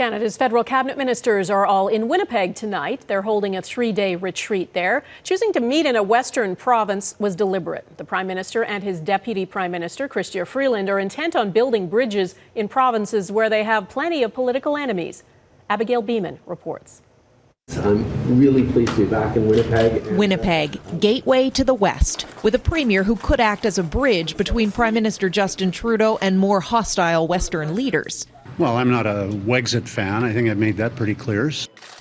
Canada's federal cabinet ministers are all in Winnipeg tonight. They're holding a 3-day retreat there. Choosing to meet in a western province was deliberate. The Prime Minister and his Deputy Prime Minister, Chrystia Freeland, are intent on building bridges in provinces where they have plenty of political enemies. Abigail Bimman reports. I'm really pleased to be back in Winnipeg. Winnipeg, gateway to the West, with a premier who could act as a bridge between Prime Minister Justin Trudeau and more hostile Western leaders. Well, I'm not a Wexit fan. I think I've made that pretty clear.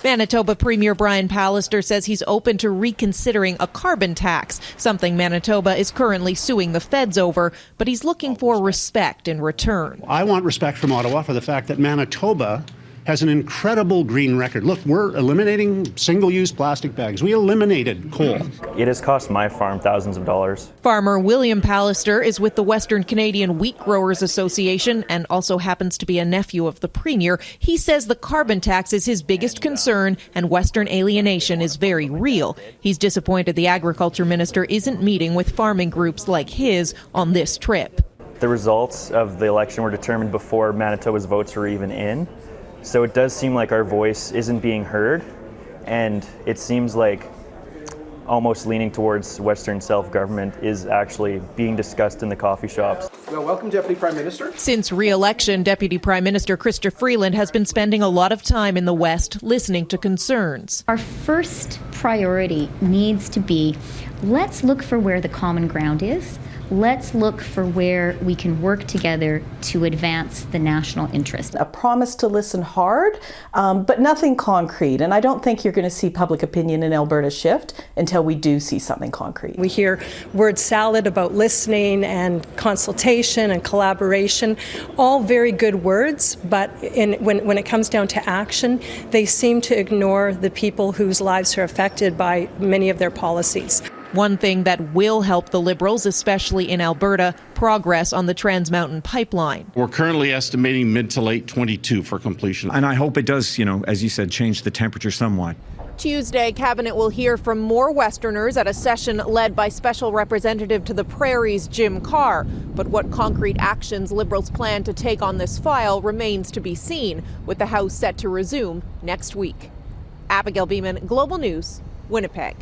Manitoba Premier Brian Pallister says he's open to reconsidering a carbon tax, something Manitoba is currently suing the feds over, but he's looking for respect in return. I want respect from Ottawa for the fact that Manitoba has an incredible green record. Look, we're eliminating single-use plastic bags. We eliminated coal. It has cost my farm thousands of dollars. Farmer William Pallister is with the Western Canadian Wheat Growers Association and also happens to be a nephew of the Premier. He says the carbon tax is his biggest concern and Western alienation is very real. He's disappointed the Agriculture Minister isn't meeting with farming groups like his on this trip. The results of the election were determined before Manitoba's votes were even in. So it does seem like our voice isn't being heard, and it seems like almost leaning towards Western self-government is actually being discussed in the coffee shops. Well, welcome, Deputy Prime Minister. Since re-election, Deputy Prime Minister Chrystia Freeland has been spending a lot of time in the West listening to concerns. Our first priority needs to be, let's look for where the common ground is. Let's look for where we can work together to advance the national interest. A promise to listen hard, but nothing concrete. And I don't think you're going to see public opinion in Alberta shift until we do see something concrete. We hear word salad about listening and consultation and collaboration, all very good words, but when it comes down to action, they seem to ignore the people whose lives are affected by many of their policies. One thing that will help the Liberals, especially in Alberta, progress on the Trans Mountain pipeline. We're currently estimating mid to late 22 for completion. And I hope it does, as you said, change the temperature somewhat. Tuesday, Cabinet will hear from more Westerners at a session led by Special Representative to the Prairies, Jim Carr. But what concrete actions Liberals plan to take on this file remains to be seen, with the House set to resume next week. Abigail Bimman, Global News, Winnipeg.